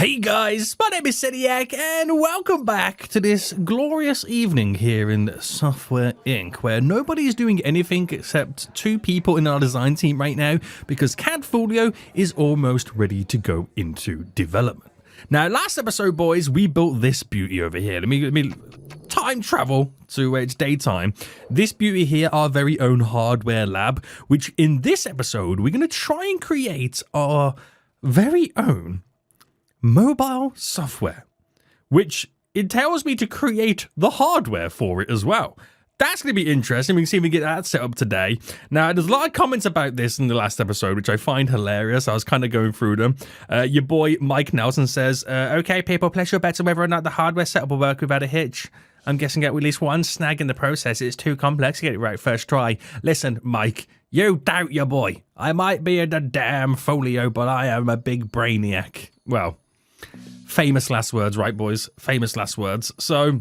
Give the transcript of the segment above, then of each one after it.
Hey guys, my name is Seniac, and welcome back to this glorious evening here in Software Inc., where nobody is doing anything except two people in our design team right now, because CAD Folio is almost ready to go into development. Now, last episode, boys, we built this beauty over here. Let me time travel to where it's daytime. This beauty here, our very own hardware lab, which in this episode, we're going to try and create our very own mobile software, which entails me to create the hardware for it as well. That's going to be interesting. We can see if we get that set up today. Now, there's a lot of comments about this in the last episode, which I find hilarious. I was kind of going through them. Your boy Mike Nelson says, okay, people, place your bets on whether or not the hardware setup will work without a hitch. I'm guessing at least one snag in the process. It's too complex to get it right first try. Listen, Mike, you doubt your boy. I might be in the damn folio, but I am a big brainiac. Well, famous last words, right, boys? Famous last words. So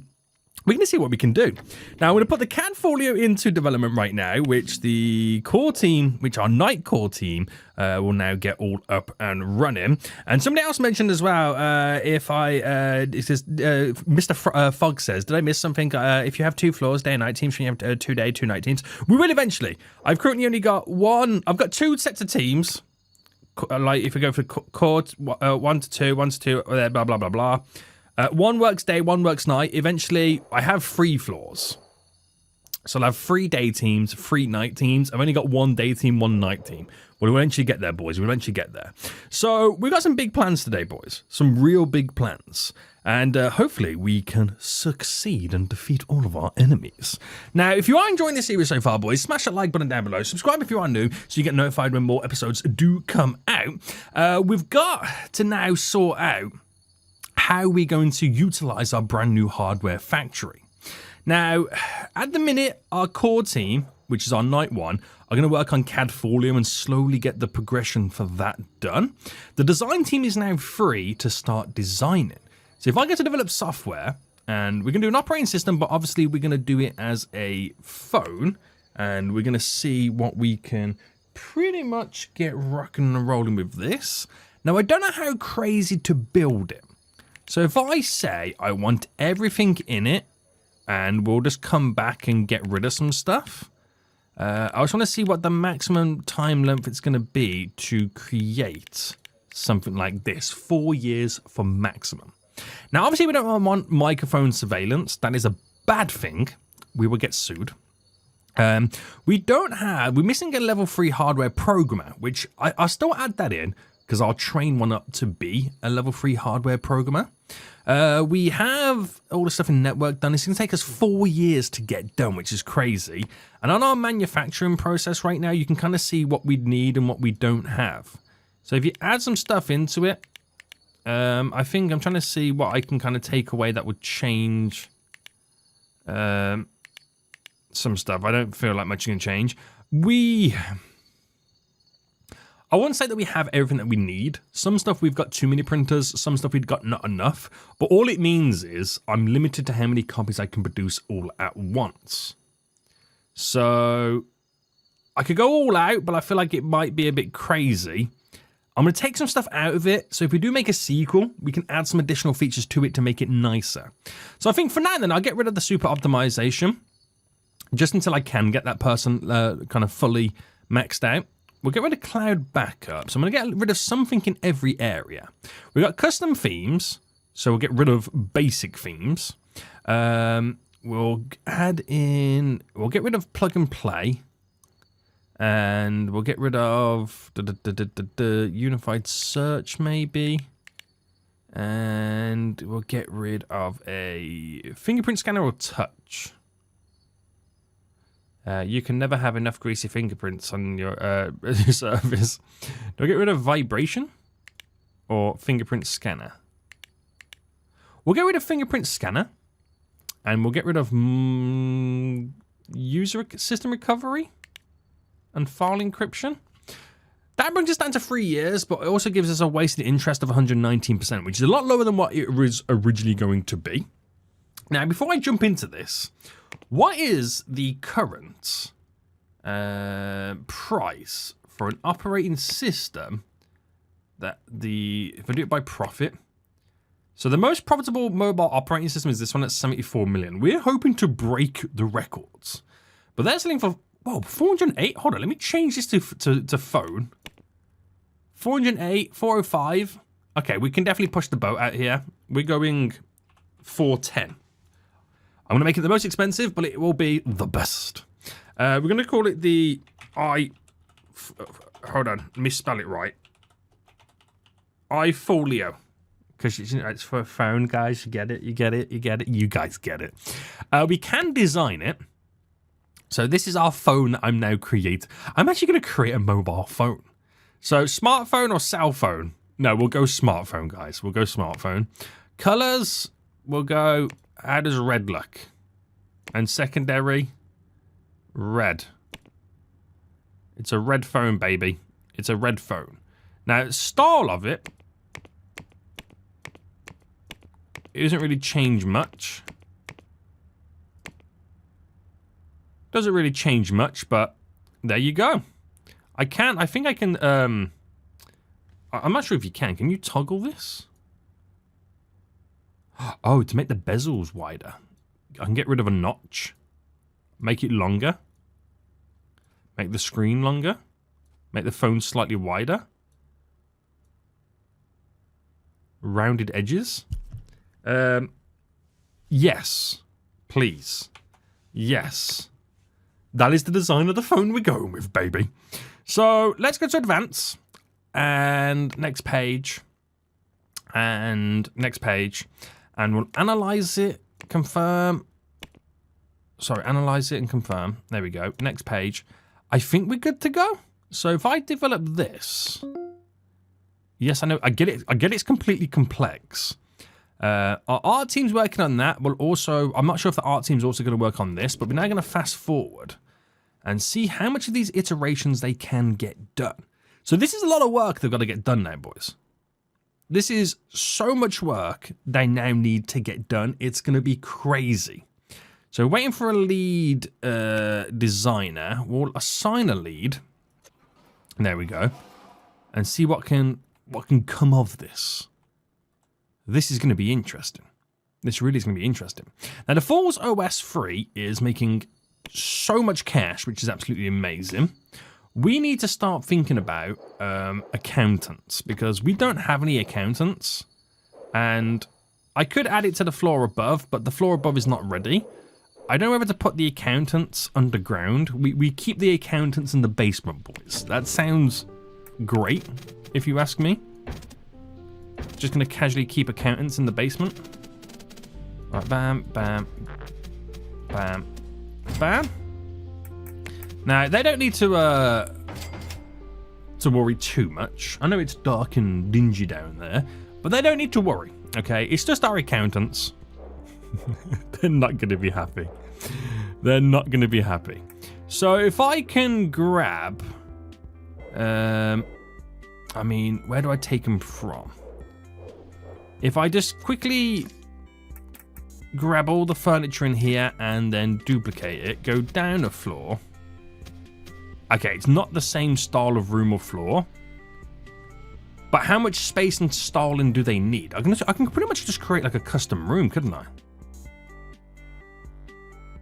we're going to see what we can do. Now, I'm going to put the CAD Folio into development right now, which the core team, which our night core team, will now get all up and running. And somebody else mentioned as well, it says, Mr. Fogg says, did I miss something? If you have two floors, day and night teams, shouldn't you have 2 day, 2 night teams? We will eventually. I've currently only got I've got 2 sets of teams. Like if we go for core 1 to 2, 1 to 2, blah, blah, blah, blah. One works day, one works night. Eventually, I have 3 floors. So I'll have 3 day teams, 3 night teams. I've only got 1 day team, 1 night team. We'll eventually get there, boys. We'll eventually get there. So we've got some big plans today, boys. Some real big plans. And hopefully we can succeed and defeat all of our enemies. Now, if you are enjoying this series so far, boys, smash that like button down below. Subscribe if you are new so you get notified when more episodes do come out. We've got to now sort out how we're going to utilize our brand new hardware factory. Now, at the minute, our core team, which is our night one, are going to work on CAD Folio and slowly get the progression for that done. The design team is now free to start designing. So if I get to develop software, and we're going to do an operating system, but obviously we're going to do it as a phone, and we're going to see what we can pretty much get rocking and rolling with this. Now, I don't know how crazy to build it. So if I say I want everything in it, and we'll just come back and get rid of some stuff, I just want to see what the maximum time length it's going to be to create something like this. 4 years for maximum. Now, obviously, we don't want microphone surveillance. That is a bad thing. We will get sued. We're missing a level 3 hardware programmer, which I'll still add that in because I'll train one up to be a level 3 hardware programmer. We have all the stuff in network done. It's going to take us 4 years to get done, which is crazy. And on our manufacturing process right now, you can kind of see what we need and what we don't have. So if you add some stuff into it, I think I'm trying to see what I can kind of take away that would change some stuff. I don't feel like much can change. I wouldn't say that we have everything that we need. Some stuff we've got too many printers, some stuff we've got not enough. But all it means is I'm limited to how many copies I can produce all at once. So I could go all out, but I feel like it might be a bit crazy. I'm going to take some stuff out of it, so if we do make a sequel, we can add some additional features to it to make it nicer. So I think for now then, I'll get rid of the super optimization, just until I can get that person kind of fully maxed out. We'll get rid of cloud backup, so I'm going to get rid of something in every area. We've got custom themes, so we'll get rid of basic themes. We'll get rid of plug and play. And we'll get rid of unified search, maybe. And we'll get rid of a fingerprint scanner or touch. You can never have enough greasy fingerprints on your service. Do I get rid of vibration or fingerprint scanner? We'll get rid of fingerprint scanner. And we'll get rid of user system recovery and file encryption. That brings us down to 3 years, but it also gives us a wasted interest of 119%, which is a lot lower than what it was originally going to be. Now, before I jump into this, what is the current price for an operating system that if I do it by profit, So the most profitable mobile operating system is this one at 74 million. We're hoping to break the records. But they're selling for, whoa, 408? Hold on, let me change this to phone. 408, 405. Okay, we can definitely push the boat out here. We're going 410. I'm going to make it the most expensive, but it will be the best. We're going to call it the hold on, let me spell it right. Folio. Because it's for a phone, guys. You get it, you get it, you get it. You guys get it. We can design it. So this is our phone that I'm now creating. I'm actually going to create a mobile phone. So smartphone or cell phone? No, we'll go smartphone, guys. We'll go smartphone. Colors, we'll go, how does red look? And secondary, red. It's a red phone, baby. It's a red phone. Now, style of it doesn't really change much. Doesn't really change much, but there you go. I think I can, I'm not sure if you can. Can you toggle this? Oh, to make the bezels wider. I can get rid of a notch. Make it longer. Make the screen longer. Make the phone slightly wider. Rounded edges. Yes. Please. Yes. That is the design of the phone we're going with, baby. So, let's go to advance. And next page. And next page. And we'll analyze it. Confirm. Sorry, analyze it and confirm. There we go. Next page. I think we're good to go. So if I develop this. Yes, I know. I get it. I get it's completely complex. Our art team's working on that. But also, I'm not sure if the art team's also going to work on this. But we're now going to fast forward. And see how much of these iterations they can get done. So this is a lot of work they've got to get done now, boys. This is so much work they now need to get done. It's going to be crazy. So waiting for a lead designer. We'll assign a lead. There we go. And see what can come of this. This is going to be interesting. This really is going to be interesting. Now, the Falls OS 3 is making so much cash, which is absolutely amazing. We need to start thinking about accountants, because we don't have any accountants. And I could add it to the floor above, but the floor above is not ready. I don't know whether to put the accountants underground. We keep the accountants in the basement, boys. That sounds great, if you ask me. Just going to casually keep accountants in the basement. Right, bam, bam, bam, bam. Now, they don't need to worry too much. I know it's dark and dingy down there, but they don't need to worry, okay? It's just our accountants. They're not going to be happy. They're not going to be happy. So if I can grab... I mean, where do I take them from? If I just quickly grab all the furniture in here and then duplicate it, go down a floor... Okay, it's not the same style of room or floor. But how much space and styling do they need? I can pretty much just create like a custom room, couldn't I?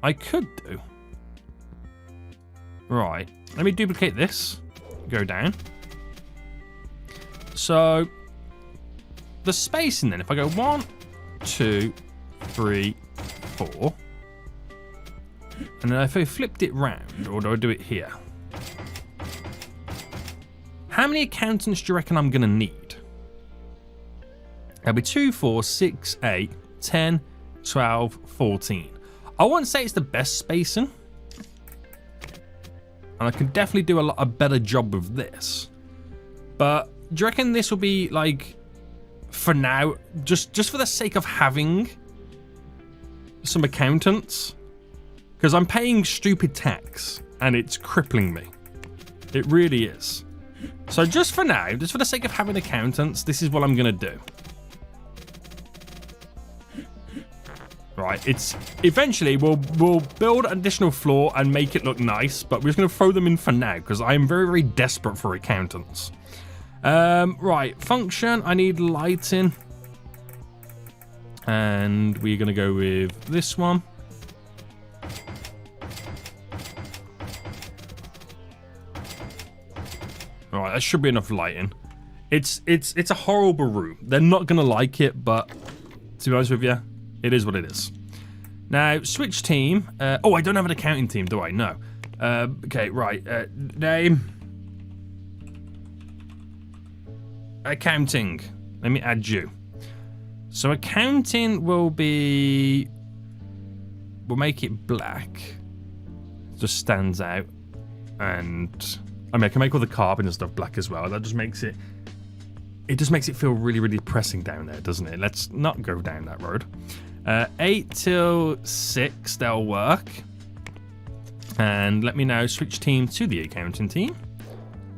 I could do. Right. Let me duplicate this. Go down. So, the spacing then, if I go 1, 2, 3, 4. And then if I flipped it round, or do I do it here? How many accountants do you reckon I'm going to need? That'll be 2, 4, 6, 8, 10, 12, 14. I wouldn't say it's the best spacing. And I can definitely do a better job with this. But do you reckon this will be like, for now, just for the sake of having some accountants? Because I'm paying stupid tax and it's crippling me. It really is. So just for now, just for the sake of having accountants, this is what I'm going to do. Right, it's eventually we'll build an additional floor and make it look nice, but we're just going to throw them in for now because I am very, very desperate for accountants. Right, function, I need lighting. And we're going to go with this one. All right, that should be enough lighting. It's a horrible room. They're not going to like it, but to be honest with you, it is what it is. Now, switch team. Oh, I don't have an accounting team, do I? No. Okay, right. Name. Accounting. Let me add you. So accounting will be... We'll make it black. Just stands out. And... I mean, I can make all the carbon and stuff black as well. That just makes it... It just makes it feel really, really depressing down there, doesn't it? Let's not go down that road. 8 till 6, they'll work. And let me now switch team to the accounting team.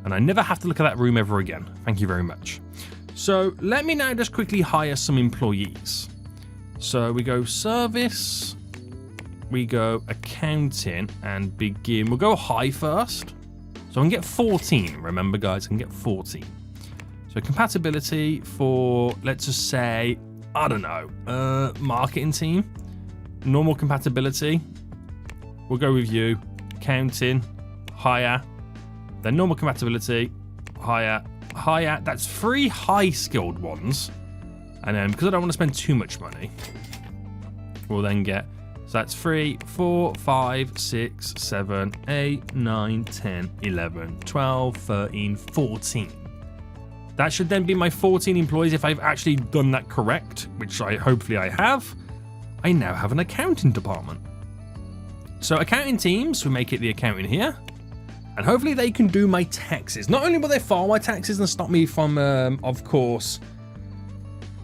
And I never have to look at that room ever again. Thank you very much. So let me now just quickly hire some employees. So we go service. We go accounting and begin. We'll go high first. So I can get 14. Remember, guys, I can get 14. So compatibility for, let's just say, I don't know, marketing team. Normal compatibility. We'll go with you. Accounting, higher. Then normal compatibility, higher, higher. That's 3 high-skilled ones. And then, because I don't want to spend too much money, we'll then get... So that's 3, 4, 5, 6, 7, 8, 9, 10, 11, 12, 13, 14. That should then be my 14 employees if I've actually done that correct, which hopefully I have. I now have an accounting department. So accounting teams, we make it the accounting here. And hopefully they can do my taxes. Not only will they file my taxes and stop me from, of course,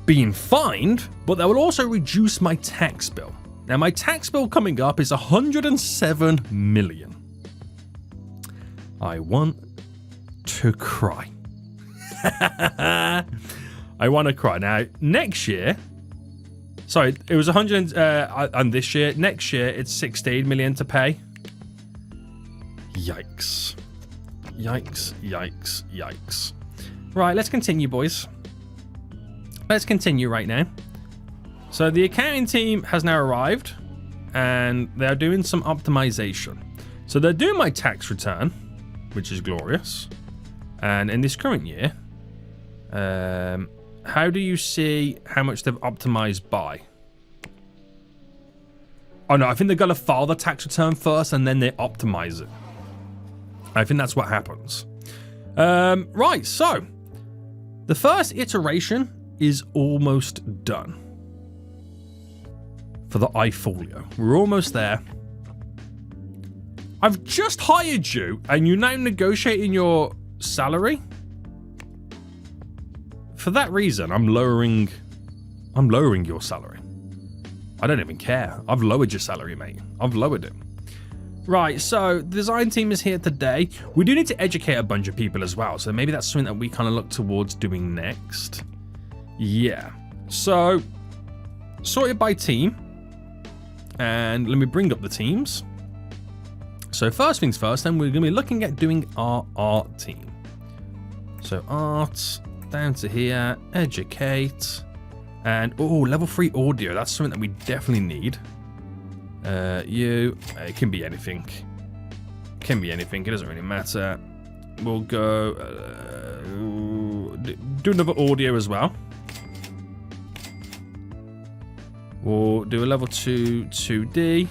being fined, but they will also reduce my tax bill. Now, my tax bill coming up is 107 million. I want to cry. I want to cry. Now, next year... Sorry, it was 100 on this year. Next year, it's 16 million to pay. Yikes. Yikes, yikes, yikes. Right, let's continue, boys. Let's continue right now. So the accounting team has now arrived, and they're doing some optimization. So they're doing my tax return, which is glorious. And in this current year, how do you see how much they've optimized by? Oh no, I think they're going to file the tax return first, and then they optimize it. I think that's what happens. Right, so the first iteration is almost done. For the iFolio. We're almost there. I've just hired you, and you're now negotiating your salary. For that reason, I'm lowering your salary. I don't even care. I've lowered your salary, mate. I've lowered it. Right, so the design team is here today. We do need to educate a bunch of people as well, so maybe that's something that we kind of look towards doing next. Yeah. So, sorted by team. And let me bring up the teams. So first things first, then we're going to be looking at doing our art team. So art, down to here, educate, and oh, level 3 audio. That's something that we definitely need. It can be anything. Can be anything. It doesn't really matter. We'll go do another audio as well. We'll do a level 2 2D.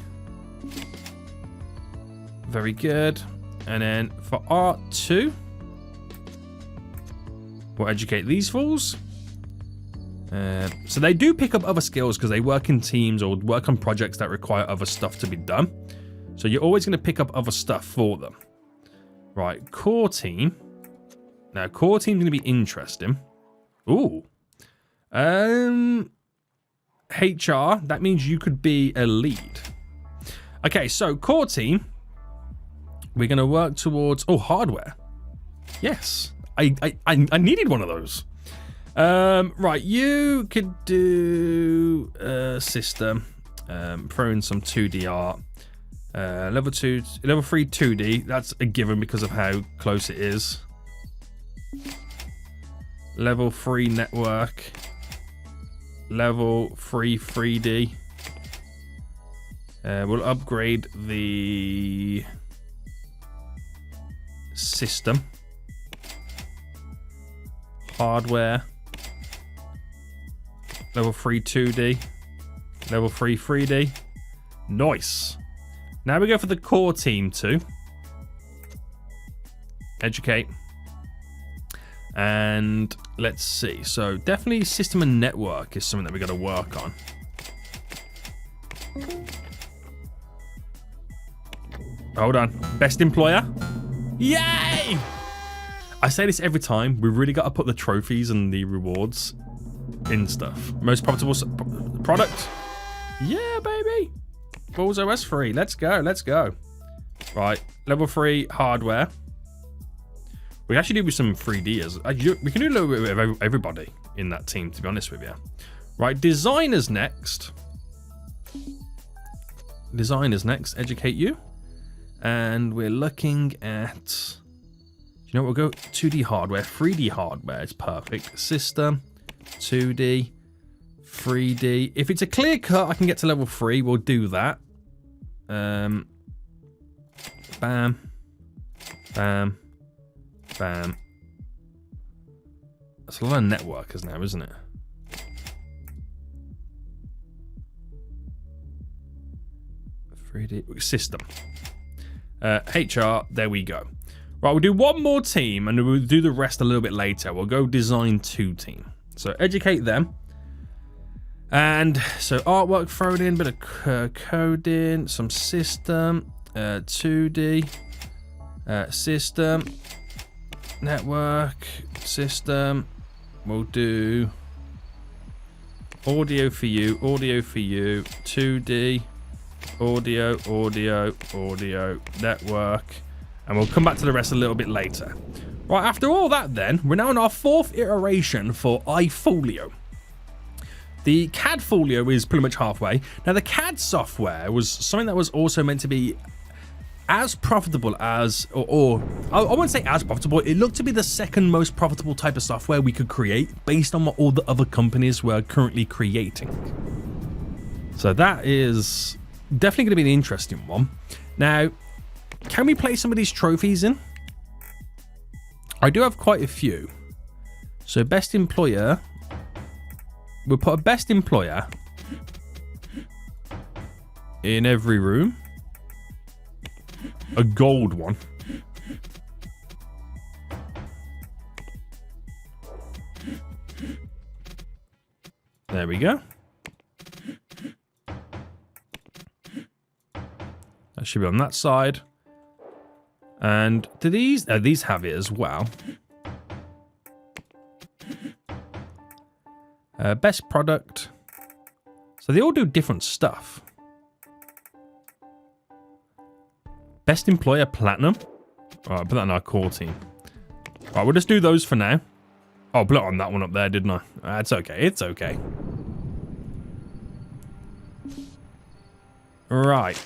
Very good. And then for art 2, we'll educate these fools. So they do pick up other skills because they work in teams or work on projects that require other stuff to be done. So you're always going to pick up other stuff for them. Right, core team. Now, core team's going to be interesting. Ooh. HR, that means you could be a lead. Okay, so core team, we're going to work towards... Oh, hardware. Yes, I needed one of those. Right, you could do system, throw in some 2D art. Level 3 2D, that's a given because of how close it is. Level 3 network. Level 3 3D. We'll upgrade the system. Hardware. Level 3 2D. Level 3 3D. Nice. Now we go for the core team too. Educate. And let's see. So definitely system and network is something that we got to work on. Hold on. Best employer. Yay! I say this every time. We really got to put the trophies and the rewards in stuff. Most profitable product. Yeah, baby. Balls OS 3. Let's go. Let's go. Right. Level 3 hardware. We actually do with some 3Ders. We can do a little bit of everybody in that team, to be honest with you. Right. Designers next. Designers next. Educate you. And we're looking at... You know what? We'll go 2D hardware. 3D hardware is perfect. System. 2D. 3D. If it's a clear cut, I can get to level 3. We'll do that. Bam. Bam. Bam. That's a lot of networkers now, isn't it? System. HR, there we go. Right, we'll do one more team and we'll do the rest a little bit later. We'll go design 2 team. So educate them. And so artwork thrown in, bit of coding, some system, 2D, system, network, system. We'll do audio for you, 2D, audio, network. And we'll come back to the rest a little bit later. Right, after all that then, we're now on our 4th iteration for iFolio. The CAD folio is pretty much halfway. Now, the CAD software was something that was also meant to be as profitable as, or I wouldn't say as profitable, it looked to be the second most profitable type of software we could create based on what all the other companies were currently creating. So that is definitely going to be an interesting one. Now, can we play some of these trophies in? I do have quite a few. So best employer. We'll put a best employer in every room. A gold one. There we go. That should be on that side. And do these have it as well? Best product. So they all do different stuff. Best employer platinum. All right, put that in our core team. All right, we'll just do those for now. Oh, I put it on that one up there, didn't I? It's okay. It's okay. Right.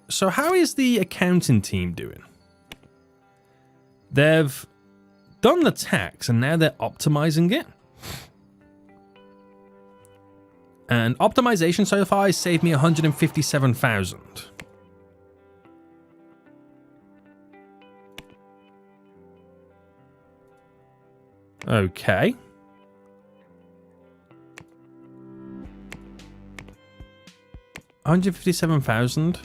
So how is the accounting team doing? They've done the tax and now they're optimizing it. And optimization so far has saved me 157,000. Okay. $157,000.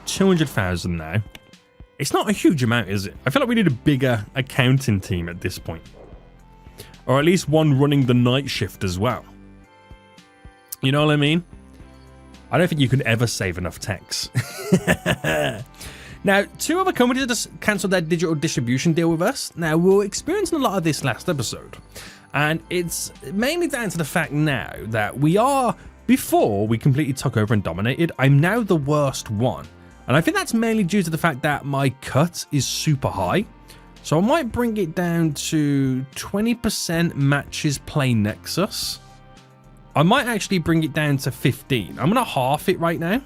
$200,000 now. It's not a huge amount, is it? I feel like we need a bigger accounting team at this point. Or at least one running the night shift as well. You know what I mean? I don't think you could ever save enough tax. Now, 2 other companies just cancelled their digital distribution deal with us. Now, we were experiencing a lot of this last episode. And it's mainly down to the fact now that we are, before we completely took over and dominated, I'm now the worst one. And I think that's mainly due to the fact that my cut is super high. So I might bring it down to 20% matches play Nexus. I might actually bring it down to 15. I'm going to half it right now.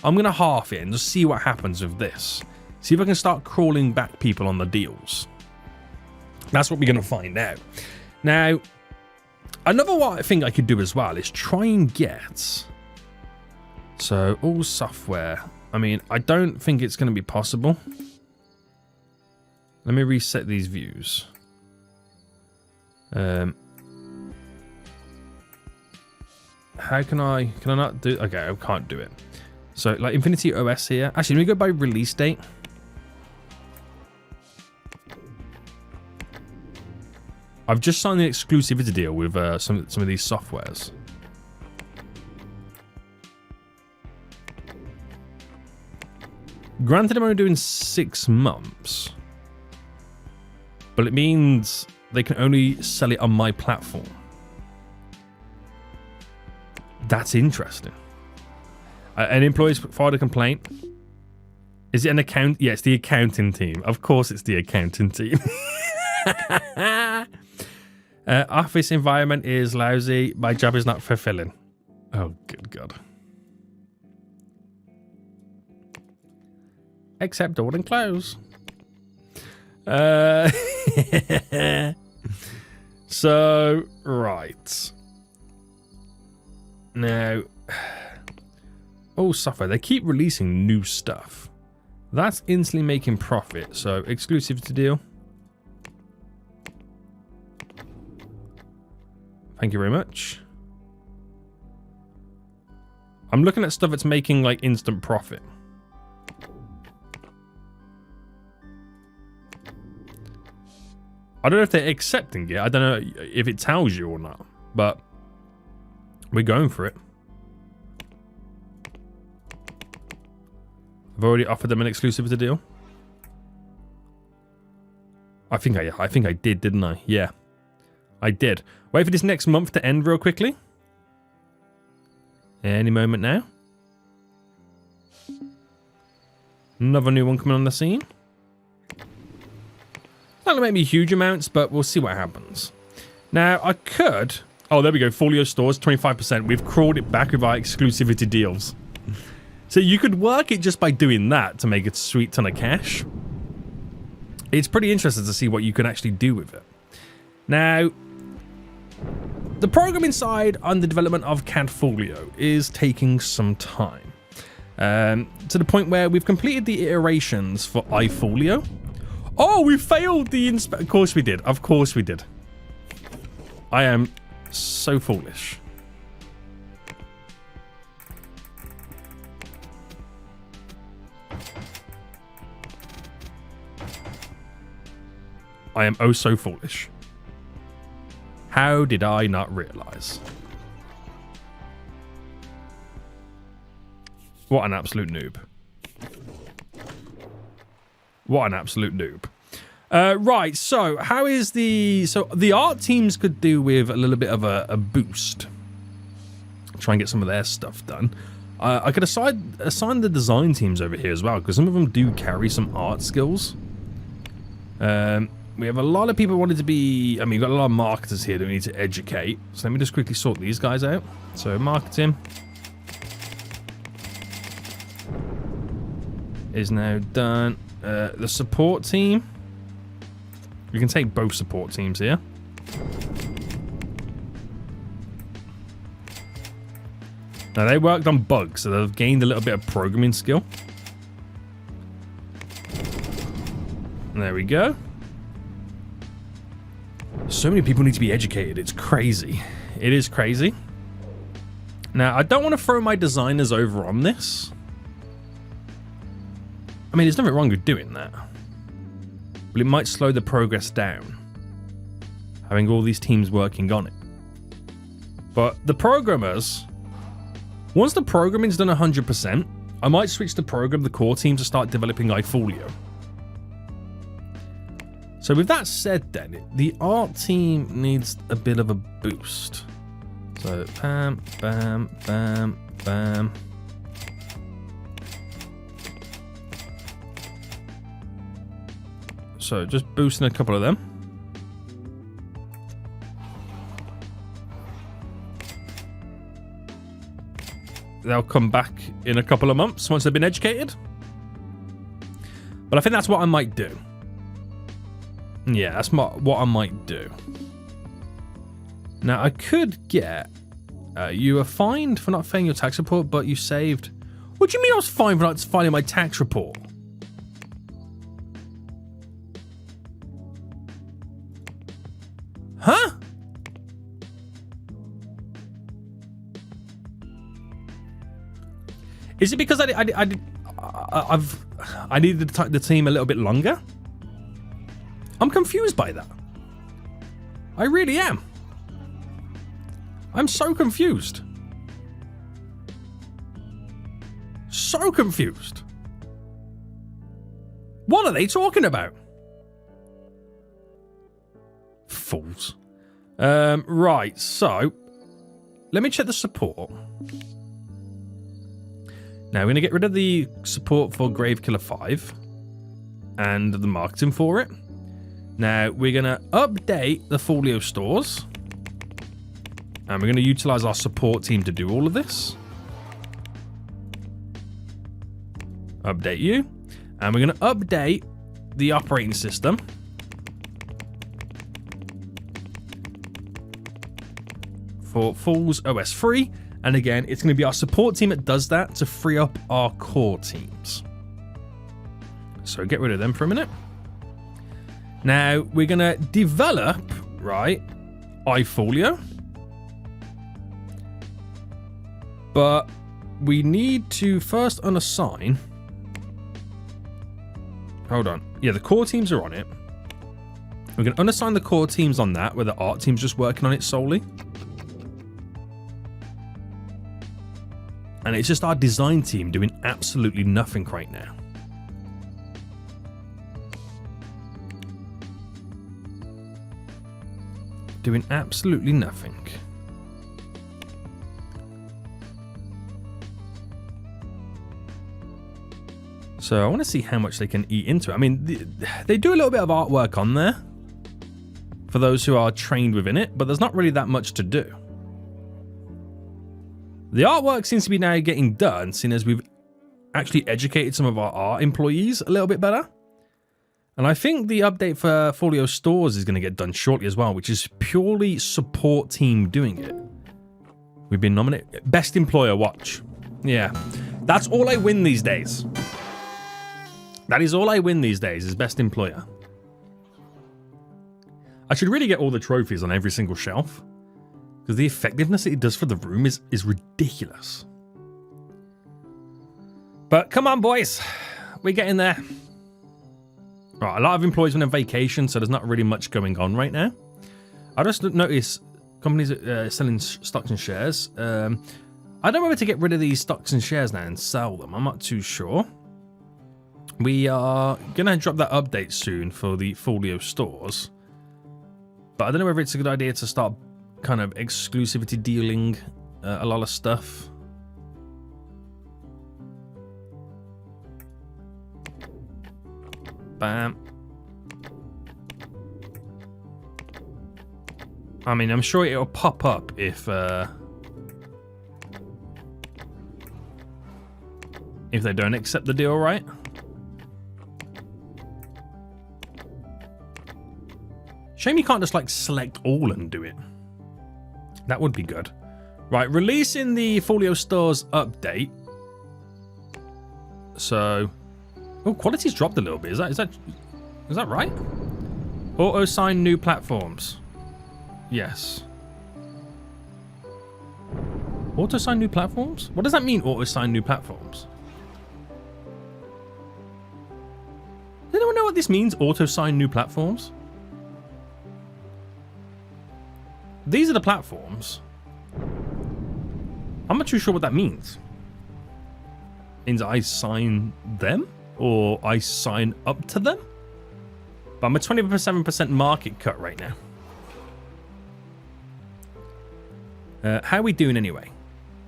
I'm going to half it and just see what happens with this. See if I can start crawling back people on the deals. That's what we're going to find out. Now, another thing I could do as well is try and get... So, all software. I mean, I don't think it's going to be possible. Let me reset these views. How can I not do... Okay, I can't do it. So, like, Infinity OS here. Actually, let me go by release date. I've just signed an exclusivity deal with some of these softwares. Granted, I'm only doing 6 months. But it means they can only sell it on my platform. That's interesting. An employee's filed a complaint. Is it an account? Yeah, it's the accounting team. Of course it's the accounting team. Office environment is lousy. My job is not fulfilling. Oh, good God. Except door and close. So, right. Now, all software. They keep releasing new stuff. That's instantly making profit. So, exclusivity deal. Thank you very much. I'm looking at stuff that's making like instant profit. I don't know if they're accepting it. I don't know if it tells you or not, but we're going for it. I've already offered them an exclusivity deal. I think I did, didn't I? Yeah. I did. Wait for this next month to end real quickly. Any moment now. Another new one coming on the scene. Not gonna make me huge amounts, but we'll see what happens. Now, I could... Oh, there we go. Folio stores, 25%. We've crawled it back with our exclusivity deals. So you could work it just by doing that to make a sweet ton of cash. It's pretty interesting to see what you can actually do with it. Now... The programming side on the development of CAD Folio is taking some time. To the point where we've completed the iterations for iFolio. Oh, we failed the Of course we did. Of course we did. I am so foolish. I am oh so foolish. How did I not realize? What an absolute noob. What an absolute noob. Right, so how is the... So the art teams could do with a little bit of a boost. Try and get some of their stuff done. I could assign the design teams over here as well, because some of them do carry some art skills. We have a lot of people wanting to be... I mean, we've got a lot of marketers here that we need to educate. So let me just quickly sort these guys out. So marketing is now done. The support team. We can take both support teams here. Now, they worked on bugs, so they've gained a little bit of programming skill. There we go. So many people need to be educated. It's crazy. It is crazy. Now, I don't want to throw my designers over on this. I mean, there's nothing wrong with doing that. But it might slow the progress down. Having all these teams working on it. But the programmers... Once the programming's done 100%, I might switch the program, the core team, to start developing iFolio. So with that said then, the art team needs a bit of a boost. So bam, bam, bam, bam. So just boosting a couple of them. They'll come back in a couple of months once they've been educated. But I think that's what I might do. Yeah, that's what I might do. Now, I could get... you were fined for not paying your tax report, but you saved... What do you mean I was fined for not filing my tax report? Huh? Is it because I needed the team a little bit longer? I'm confused by that. I really am. I'm so confused. So confused. What are they talking about? Fools. Right, so let me check the support. Now, we're going to get rid of the support for Gravekiller 5 and the marketing for it. Now, we're going to update the folio stores. And we're going to utilize our support team to do all of this. Update you. And we're going to update the operating system. For Fool's OS 3. And again, it's going to be our support team that does that to free up our core teams. So get rid of them for a minute. Now, we're going to develop, right, iFolio. But we need to first unassign. Hold on. Yeah, the core teams are on it. We're going to unassign the core teams on that, where the art team's just working on it solely. And it's just our design team doing absolutely nothing right now. Doing absolutely nothing. So I want to see how much they can eat into it. I mean, they do a little bit of artwork on there for those who are trained within it, but there's not really that much to do. The artwork seems to be now getting done, seeing as we've actually educated some of our art employees a little bit better. And I think the update for Folio Stores is going to get done shortly as well, which is purely support team doing it. We've been nominated. Best Employer Watch. Yeah, that's all I win these days. That is all I win these days, is Best Employer. I should really get all the trophies on every single shelf, because the effectiveness that it does for the room is ridiculous. But come on, boys. We're getting there. Right, a lot of employees went on vacation, so there's not really much going on right now. I just noticed companies selling stocks and shares. I don't know whether to get rid of these stocks and shares now and sell them. I'm not too sure. We are going to drop that update soon for the Folio stores. But I don't know whether it's a good idea to start kind of exclusivity dealing a lot of stuff. Bam. I mean, I'm sure it'll pop up if they don't accept the deal, right? Shame you can't just like select all and do it. That would be good. Right, releasing the Folio Stores update. So, oh, quality's dropped a little bit. Is that right? Auto sign new platforms. Yes. Auto sign new platforms? What does that mean? Auto sign new platforms? Does anyone know what this means? Auto sign new platforms? These are the platforms. I'm not too sure what that means. Means I sign them? Or I sign up to them? But I'm a 27% market cut right now. How are we doing anyway?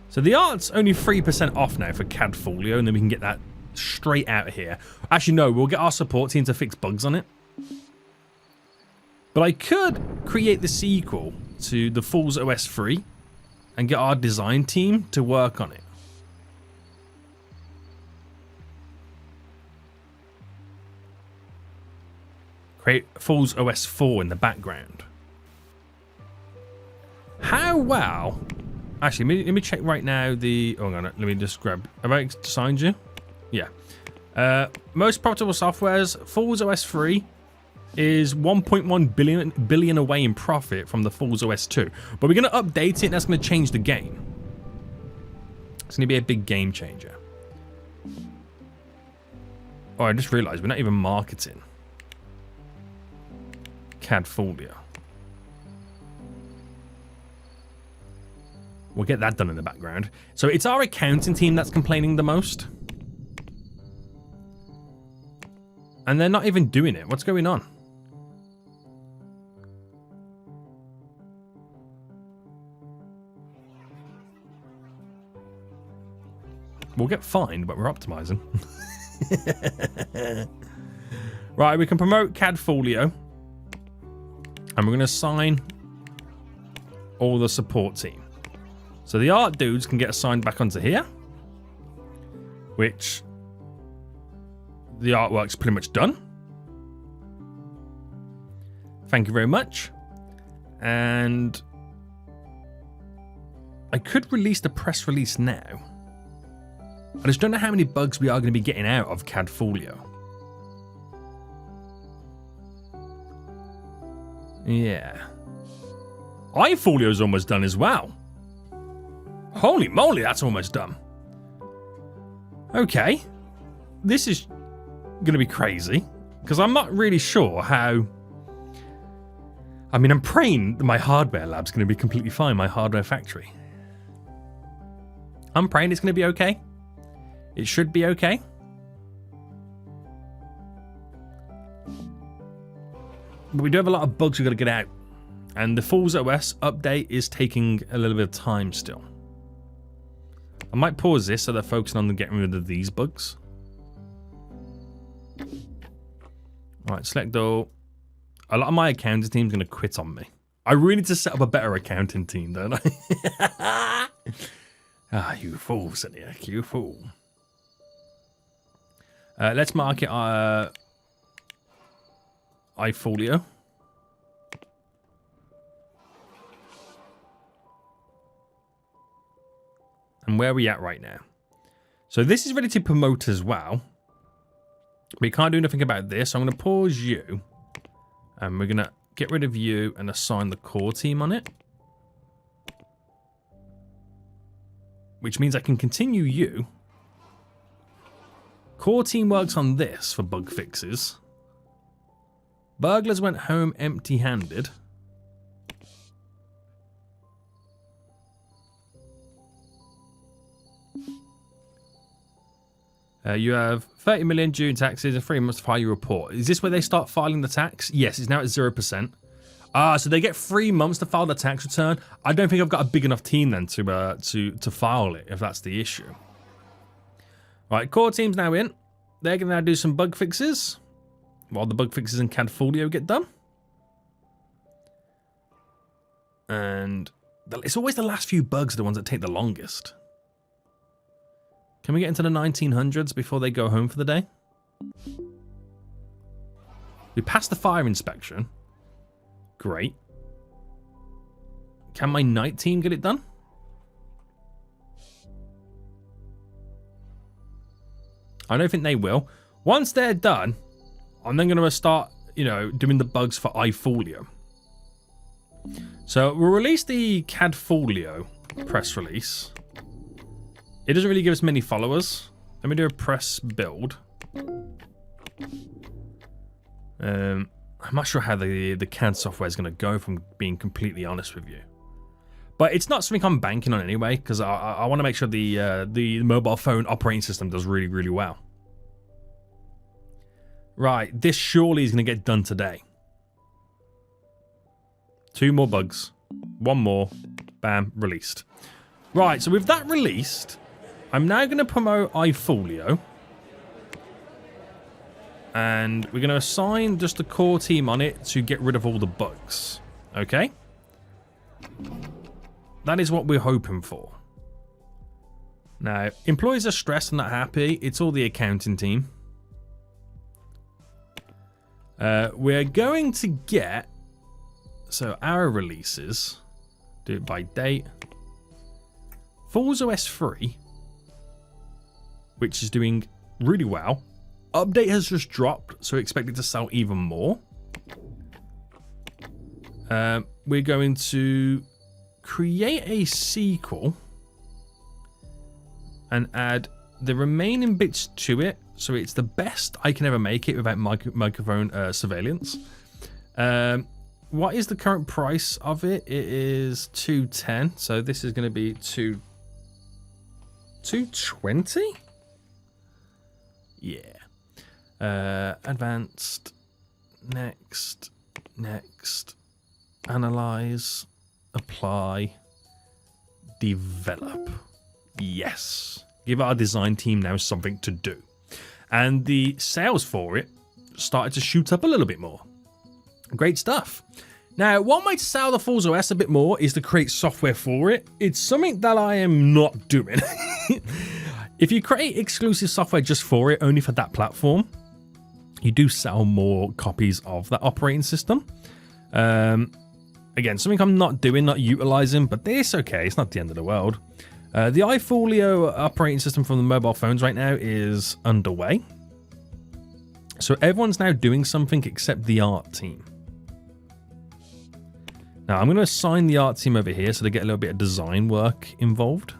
So the art's only 3% off now for CAD Folio, and then we can get that straight out of here. Actually, no, we'll get our support team to fix bugs on it. But I could create the sequel to the Fool's OS 3 and get our design team to work on it. Create Falls OS 4 in the background. How well... Actually, let me check right now the... Oh, hang on, let me just grab... Have I signed you? Yeah. Most profitable softwares, Falls OS 3 is 1.1 billion away in profit from the Falls OS 2. But we're going to update it and that's going to change the game. It's going to be a big game changer. Oh, I just realized we're not even marketing CAD folio. We'll get that done in the background. So it's our accounting team that's complaining the most. And they're not even doing it. What's going on? We'll get fined, but we're optimizing. Right, we can promote CAD folio. And we're going to assign all the support team. So the art dudes can get assigned back onto here. Which... the artwork's pretty much done. Thank you very much. And... I could release the press release now. I just don't know how many bugs we are going to be getting out of CAD folio. Yeah. iFolio's almost done as well. Holy moly, that's almost done. Okay. This is going to be crazy. Because I'm not really sure how... I mean, I'm praying that my hardware lab's going to be completely fine, my hardware factory. I'm praying it's going to be okay. It should be okay. But we do have a lot of bugs we've got to get out. And the Falls OS update is taking a little bit of time still. I might pause this so they're focusing on getting rid of these bugs. Alright, select all. A lot of my accounting team's going to quit on me. I really need to set up a better accounting team, don't I? Ah, you fool, Seniac, you fool. Let's mark it iFolio. And where are we at right now? So this is ready to promote as well. We can't do anything about this. So I'm going to pause you. And we're going to get rid of you and assign the core team on it. Which means I can continue you. Core team works on this for bug fixes. Burglars went home empty-handed. You have 30 million due in taxes and 3 months to file your report. Is this where they start filing the tax? Yes, it's now at 0%. Ah, so they get 3 months to file the tax return. I don't think I've got a big enough team then to file it, if that's the issue. Right, core team's now in. They're going to now do some bug fixes while the bug fixes in CAD folio get done. And it's always the last few bugs are the ones that take the longest. Can we get into the 1900s before they go home for the day? We passed the fire inspection. Great. Can my night team get it done? I don't think they will. Once they're done, I'm then going to start, doing the bugs for iFolio. So we'll release the CAD folio press release. It doesn't really give us many followers. Let me do a press build. I'm not sure how the CAD software is going to go, if I'm being completely honest with you. But it's not something I'm banking on anyway, because I want to make sure the mobile phone operating system does really, really well. Right, this surely is going to get done today. 2 more bugs. 1 more. Bam, released. Right, so with that released, I'm now going to promote iFolio. And we're going to assign just the core team on it to get rid of all the bugs. Okay? That is what we're hoping for. Now, employees are stressed and not happy. It's all the accounting team. We're going to get, so our releases, do it by date. Falls OS 3, which is doing really well. Update has just dropped, so expect it to sell even more. We're going to create a sequel and add the remaining bits to it, so it's the best I can ever make it without microphone surveillance. What is the current price of it? It is $210, so this is going to be $220. Yeah. Advanced. Next. Analyze. Apply. Develop. Yes. Give our design team now something to do. And the sales for it started to shoot up a little bit more. Great stuff. Now, one way to sell the Falls OS a bit more is to create software for it. It's something that I am not doing. If you create exclusive software just for it, only for that platform, you do sell more copies of that operating system. Again, something I'm not doing, not utilizing, but it's okay. It's not the end of the world. The iFolio operating system from the mobile phones right now is underway. So everyone's now doing something except the art team. Now I'm going to assign the art team over here so they get a little bit of design work involved.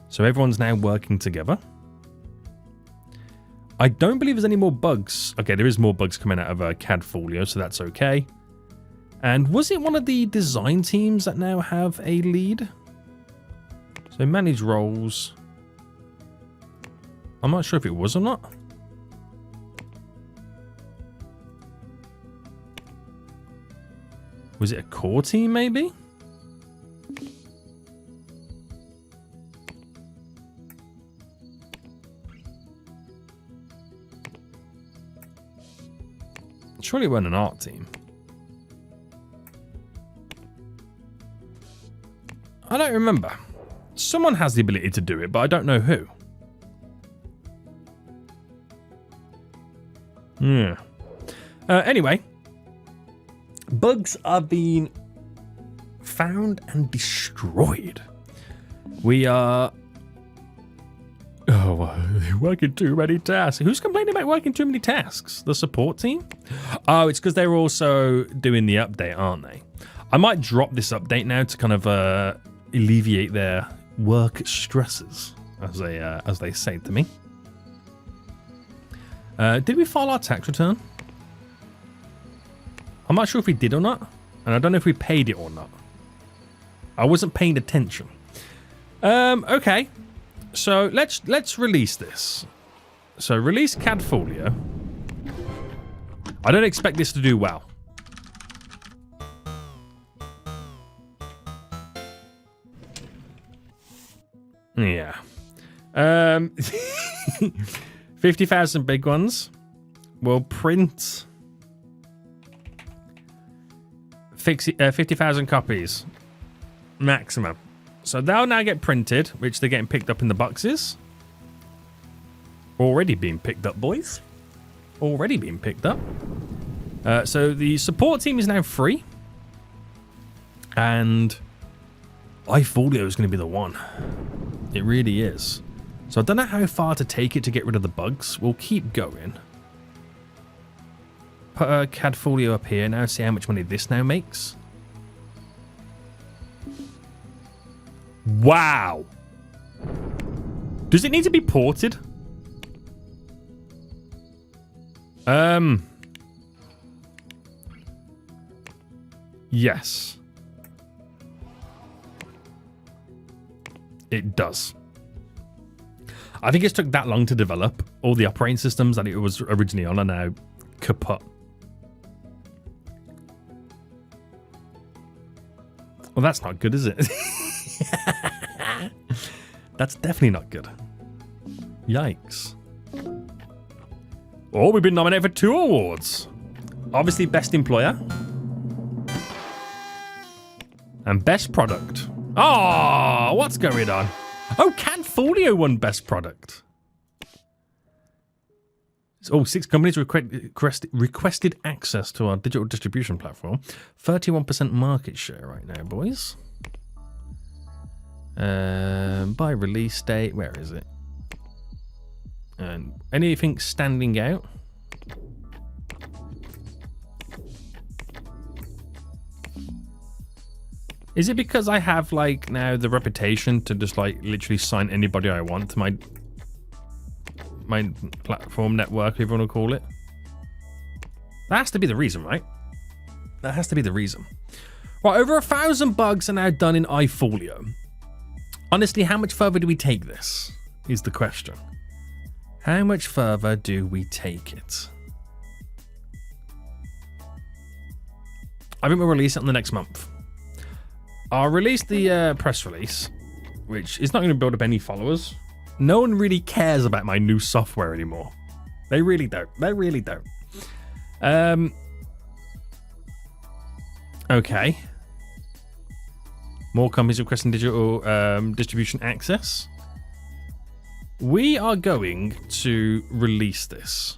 So everyone's now working together. I don't believe there's any more bugs. Okay, there is more bugs coming out of CAD Folio, so that's okay. And was it one of the design teams that now have a lead? So manage roles. I'm not sure if it was or not. Was it a core team maybe? Surely it wasn't an art team. I don't remember. Someone has the ability to do it, but I don't know who. Yeah. Anyway, bugs are being found and destroyed. We are... Oh, working too many tasks. Who's complaining about working too many tasks? The support team? Oh, it's because they're also doing the update, aren't they? I might drop this update now to kind of alleviate their work stresses, as they say to me. Did we file our tax return? I'm not sure if we did or not, and I don't know if we paid it or not. I wasn't paying attention. Okay. So let's release this. So release CAD Folio. I don't expect this to do well. Yeah. 50,000 big ones. We'll print 50,000 copies maximum. So they'll now get printed, which they're getting picked up in the boxes. Already being picked up, boys. Already being picked up. So the support team is now free. And iFolio is going to be the one. It really is. So I don't know how far to take it to get rid of the bugs. We'll keep going. Put CAD Folio up here now, see how much money this now makes. Wow. Does it need to be ported? Yes. It does. I think it's took that long to develop. All the operating systems that it was originally on are now kaput. Well, that's not good, is it? That's definitely not good. Yikes. Oh, we've been nominated for 2 awards. Obviously, Best Employer. And Best Product. Oh, what's going on? Oh, CAD Folio won Best Product. Oh, 6 companies requested access to our digital distribution platform. 31% market share right now, boys. By release date, where is it? And anything standing out? Is it because I have like now the reputation to just like literally sign anybody I want to my platform network, if you want to call it? That has to be the reason, right? That has to be the reason. Right, over 1,000 bugs are now done in iFolio. Honestly, how much further do we take this? Is the question. How much further do we take it? I think we'll release it in the next month. I'll release the press release, which is not going to build up any followers. No one really cares about my new software anymore. They really don't. They really don't. Okay. More companies requesting digital distribution access. We are going to release this.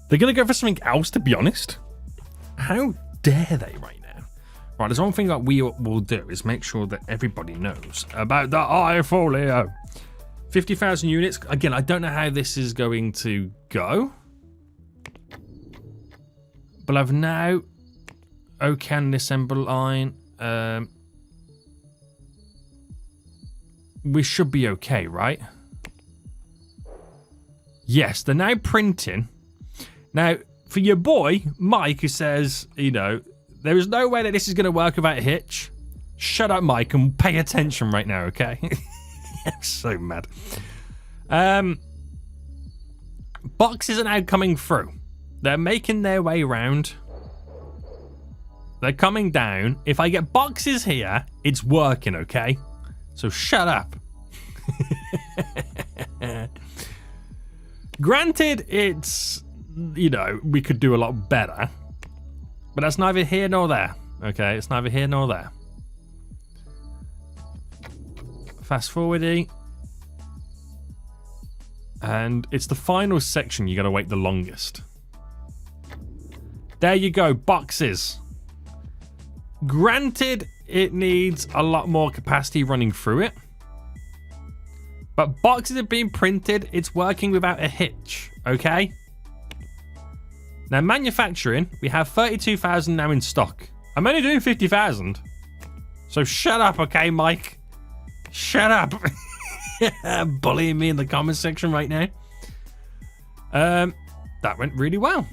They're going to go for something else, to be honest. How dare they right now? Right, there's one thing that we will do is make sure that everybody knows about the iFolio. 50,000 units. Again, I don't know how this is going to go. But I've now... OCAN assembly line. We should be okay, right? Yes, they're now printing. Now, for your boy, Mike, who says, you know, there is no way that this is going to work without a hitch. Shut up, Mike, and pay attention right now, okay? I'm so mad. Boxes are now coming through. They're making their way around. They're coming down. If I get boxes here, it's working, okay? So shut up. Granted, it's... you know, we could do a lot better, but that's neither here nor there. Okay, it's neither here nor there. Fast forwarding, and it's the final section you gotta wait the longest. There you go, boxes. Granted, it needs a lot more capacity running through it, but boxes are being printed. It's working without a hitch. Okay. Now, manufacturing, we have 32,000 now in stock. I'm only doing 50,000. So shut up, okay, Mike? Shut up. Bullying me in the comment section right now. That went really well.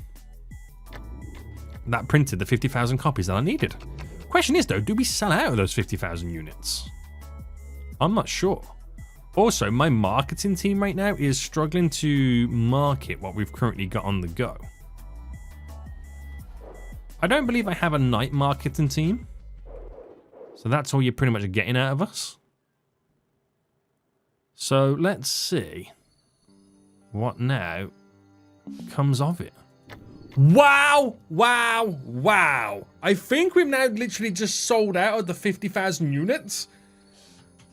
That printed the 50,000 copies that I needed. Question is, though, do we sell out of those 50,000 units? I'm not sure. Also, my marketing team right now is struggling to market what we've currently got on the go. I don't believe I have a night marketing team. So that's all you're pretty much getting out of us. So let's see what now comes of it. Wow, wow, wow. I think we've now literally just sold out of the 50,000 units.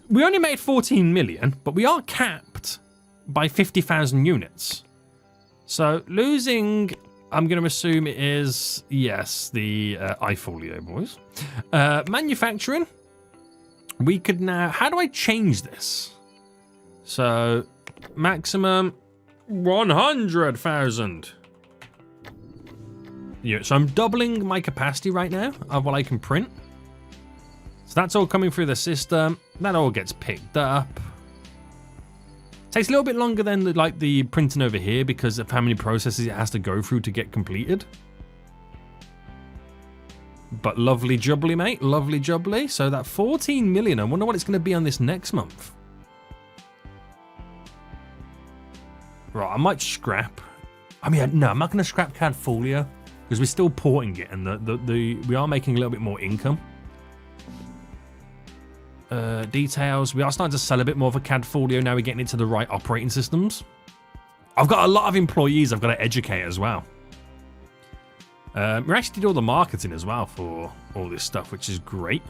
We only made 14 million, but we are capped by 50,000 units. So losing... I'm going to assume it is, yes, the iFolio, boys. Manufacturing. We could now... how do I change this? So, maximum 100,000. Yeah, so I'm doubling my capacity right now of what I can print. So that's all coming through the system. That all gets picked up. Takes a little bit longer than the printing over here because of how many processes it has to go through to get completed. But lovely jubbly, mate. Lovely jubbly. So that 14 million, I wonder what it's going to be on this next month. Right, I might scrap. I mean, no, I'm not going to scrap CAD folio because we're still porting it and we are making a little bit more income. Details. We are starting to sell a bit more for CAD folio now. We're getting into the right operating systems. I've got a lot of employees I've got to educate as well. We actually did all the marketing as well for all this stuff, which is great.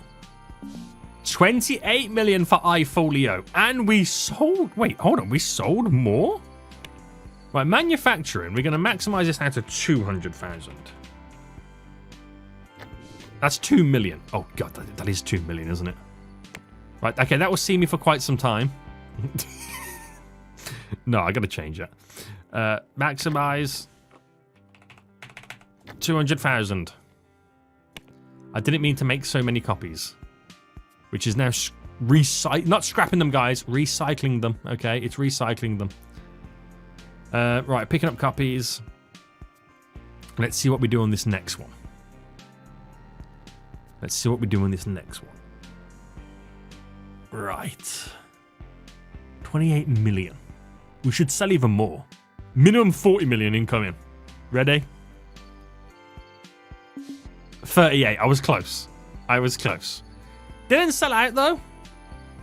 28 million for iFolio. And we sold... Wait, hold on. We sold more? Right, manufacturing. We're going to maximize this out to 200,000. That's 2 million. Oh, God, that is 2 million, isn't it? Right, okay, that will see me for quite some time. No, I got to change that. Maximize 200,000. I didn't mean to make so many copies, which is now not scrapping them, guys, recycling them. Okay, it's recycling them. Right, picking up copies. Let's see what we do on this next one. Let's see what we do on this next one. Right. 28 million. We should sell even more. Minimum 40 million incoming. Ready? 38. I was close. I was close. Didn't sell out though,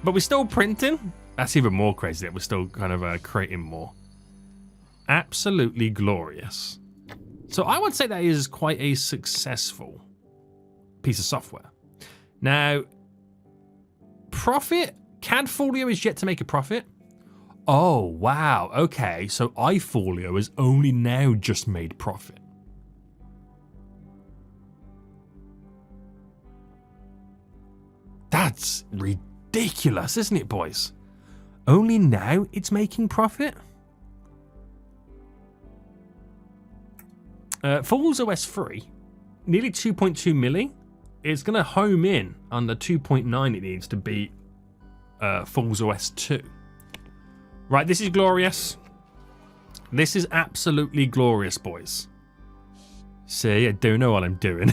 but we're still printing. That's even more crazy that we're still kind of creating more. Absolutely glorious. So I would say that is quite a successful piece of software. Now, profit. CAD Folio is yet to make a profit. Oh, wow. Okay, so iFolio has only now just made profit. That's ridiculous, isn't it, boys? Only now it's making profit? Falls OS 3, nearly 2.2 milli. It's going to home in on the 2.9 it needs to beat Falls OS 2. Right, this is glorious. This is absolutely glorious, boys. See, I do know what I'm doing.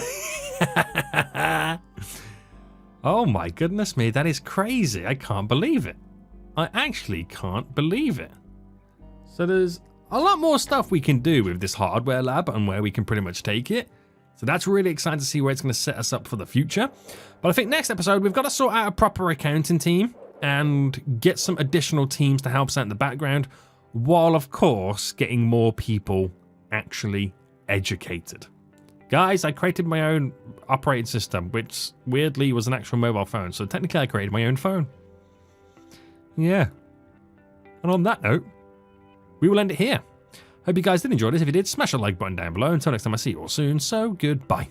Oh my goodness me, that is crazy. I can't believe it. I actually can't believe it. So there's a lot more stuff we can do with this hardware lab and where we can pretty much take it. So that's really exciting to see where it's going to set us up for the future. But I think next episode, we've got to sort out a proper accounting team and get some additional teams to help us out in the background, while of course getting more people actually educated. Guys, I created my own operating system, which weirdly was an actual mobile phone. So technically I created my own phone. Yeah. And on that note, we will end it here. Hope you guys did enjoy this. If you did, smash the like button down below. Until next time, I see you all soon. So goodbye.